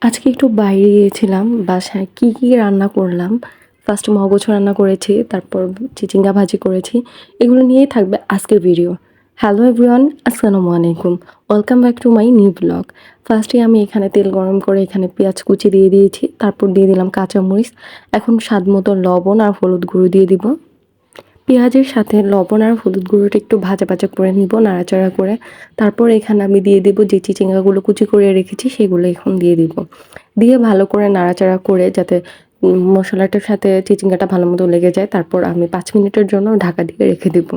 আজকে একটু বাইরে গিয়েছিলাম। বাসায় কি রান্না করলাম? ফার্স্ট মগজ রান্না করেছি, তারপর চিচিঙ্গা ভাজি করেছি। এগুলো নিয়েই থাকবে আজকের ভিডিও। হ্যালো এভরিওয়ান, আসসালামু আলাইকুম। Welcome back to my new blog. ফার্স্টে আমি এখানে তেল গরম করে এখানে পেঁয়াজ কুচি দিয়ে দিয়েছি। তারপর দিয়ে দিলাম কাঁচামরিচ। এখন স্বাদ মতো লবণ আর হলুদ গুঁড়ো দিয়ে দিব। পেঁয়াজের সাথে লবণ আর হলুদ গুঁড়োটা একটু ভাজা ভাজা করে নিব নাড়াচাড়া করে। তারপর এখানে আমি দিয়ে দিব যে চিচিঙ্গাগুলো কুচি করে রেখেছি সেগুলো এখন দিয়ে দিব। দিয়ে ভালো করে নাড়াচাড়া করে যাতে মশলাটার সাথে চিচিঙ্গাটা ভালো মতো লেগে যায়, তারপর আমি 5 মিনিটের জন্য ঢাকা দিয়ে রেখে দিব।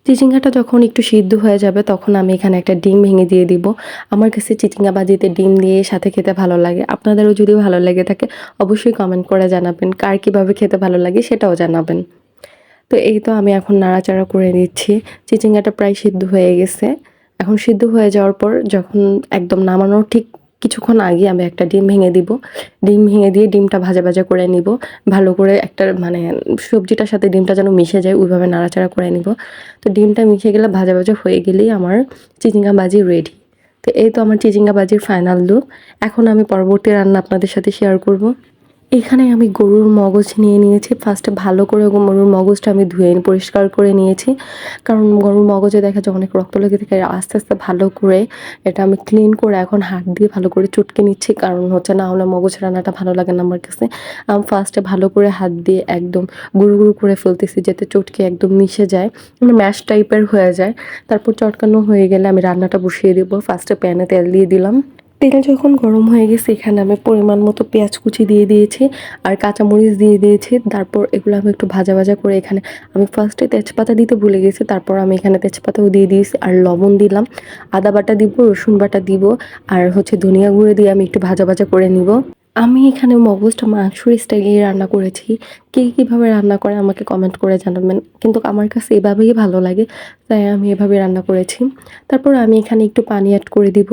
চিচিঙ্গাটা যখন একটু সিদ্ধ হয়ে যাবে তখন আমি এখানে একটা ডিম ভেঙে দিয়ে দিব। আমার কাছে চিচিঙ্গা ভাজিতে ডিম দিয়ে সাথে খেতে ভালো লাগে। আপনাদেরও যদি ভালো লেগে থাকে অবশ্যই কমেন্ট করে জানাবেন। কার কীভাবে খেতে ভালো লাগে সেটাও জানাবেন। তো এই তো আমি এখন নাড়াচাড়া করে নিচ্ছি। চিচিঙ্গাটা প্রায় সিদ্ধ হয়ে গেছে। এখন সিদ্ধ হয়ে যাওয়ার পর যখন একদম নামানোর ঠিক কিছুক্ষণ আগে আমি একটা ডিম ভেঙে দিব। ডিম ভেঙে দিয়ে ডিমটা ভাজা ভাজা করে নিব। ভালো করে একটা মানে সবজিটার সাথে ডিমটা যেন মিশে যায় ওইভাবে নাড়াচাড়া করে নিব। তো ডিমটা মিশে গেলে ভাজা ভাজা হয়ে গেলেই আমার চিচিঙ্গা ভাজি রেডি। তো এই তো আমার চিচিঙ্গা ভাজির ফাইনাল লুক। এখন আমি পরবর্তী রান্না আপনাদের সাথে শেয়ার করব। এখানে আমি গরুর মগজ নিয়ে নিয়েছি। ফার্স্টে ভালো করে গরুর মগজটা আমি ধুয়ে পরিষ্কার করে নিয়েছি। কারণ গরুর মগজে দেখা যায় অনেক রক্ত লেগে থাকে। আস্তে, আস্তে ভালো করে এটা আমি ক্লিন করে এখন হাত দিয়ে ভালো করে চটকে নিচ্ছি। কারণ হচ্ছে না হলে মগজ রান্নাটা ভালো লাগে না আমার কাছে। আমি ফার্স্টে ভালো করে হাত দিয়ে একদম গুঁড়ো, গুঁড়ো করে ফেলতেছি যাতে চটকে একদম মিশে যায়। মানে ম্যাশ টাইপের হয়ে যায়। তারপর চটকানো হয়ে গেলে আমি রান্নাটা বসিয়ে দিব। ফার্স্টে প্যানে তেল দিয়ে দিলাম। তেল যখন গরম হয়ে গেছে এখানে আমি পরিমাণ মতো পেঁয়াজ কুচি দিয়ে দিয়েছি আর কাঁচামরিচ দিয়ে দিয়েছি। তারপর এগুলো আমি একটু ভাজা ভাজা করে এখানে আমি ফার্স্টে তেজপাতা দিতে ভুলে গেছি। তারপর আমি এখানে তেজপাতাও দিয়ে দিয়েছি আর লবণ দিলাম। আদা বাটা দিব, রসুন বাটা দিব আর হচ্ছে ধনিয়া গুঁড়ো দিয়ে আমি একটু ভাজা ভাজা করে নিব। আমি এখানে মগজটা মাংসের স্টাইলে রান্না করেছি। কে কীভাবে রান্না করে আমাকে কমেন্ট করে জানাবেন। কিন্তু আমার কাছে এভাবেই ভালো লাগে, তাই আমি এভাবে রান্না করেছি। তারপর আমি এখানে একটু পানি অ্যাড করে দিব।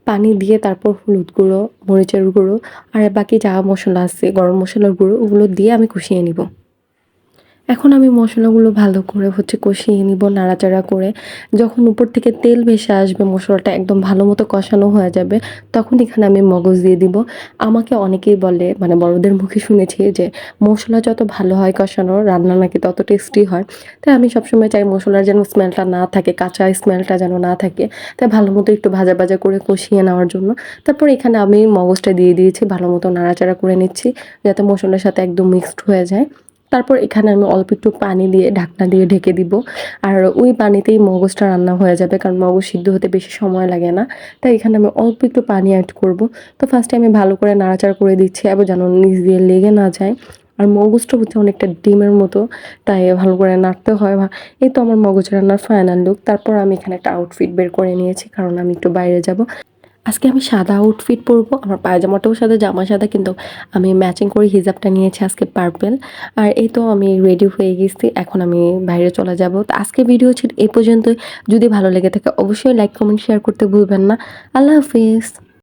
পানি দিয়ে তারপর হলুদ গুঁড়ো, মরিচের গুঁড়ো আর বাকি যা মশলা আছে গরম মশলার গুঁড়ো ওগুলো দিয়ে আমি কষিয়ে নিব। এখন আমি মশলাগুলো ভালো করে হচ্ছে কষিয়ে নিব নাড়াচাড়া করে। যখন উপর থেকে তেল ভেসে আসবে, মশলাটা একদম ভালো মতো কষানো হয়ে যাবে, তখন এখানে আমি মগজ দিয়ে দিব। আমাকে অনেকেই বলে, মানে বড়দের মুখে শুনেছি যে মশলা যত ভালো হয় কষানো রান্না নাকি তত টেস্টি হয়। তাই আমি সবসময় চাই মশলার যেন স্মেলটা না থাকে, কাঁচা স্মেলটা যেন না থাকে। তাই ভালো মতো একটু ভাজা ভাজা করে কষিয়ে নেওয়ার জন্য তারপর এখানে আমি মগজটা দিয়ে দিয়েছি। ভালো মতো নাড়াচাড়া করে নিচ্ছি যাতে মশলার সাথে একদম মিক্সড হয়ে যায়। তারপর এখানে আমি অল্প একটু পানি দিয়ে ঢাকনা দিয়ে ঢেকে দিব। আর ওই পানিতেই মগজটা রান্না হয়ে যাবে, কারণ মগজ সিদ্ধ হতে বেশি সময় লাগে না। তাই এখানে আমি অল্প একটু পানি অ্যাড করব। তো ফার্স্টে আমি ভালো করে নাড়াচাড়া করে দিচ্ছি এবং যেন নিচ দিয়ে লেগে না যায়। আর মগজটা হচ্ছে অনেকটা ডিমের মতো, তাই ভালো করে নাড়তে হয়। এই তো আমার মগজ রান্নার ফাইনাল লুক। তারপর আমি এখানে একটা আউটফিট বের করে নিয়েছি, কারণ আমি একটু বাইরে যাব। আজকে আমি সাদা আউটফিট পরবো। আমার পায়জামাটাও সাদা, জামা সাদা, কিন্তু আমি ম্যাচিং করে হিজাবটা নিয়েছি আজকে পার্পল। আর এই তো আমি রেডি হয়ে গেছি। এখন আমি বাইরে চলে যাব। তো আজকে ভিডিও ছিল এই পর্যন্তই। যদি ভালো লেগে থাকে অবশ্যই লাইক, কমেন্ট, শেয়ার করতে ভুলবেন না। আল্লাহ হাফিজ।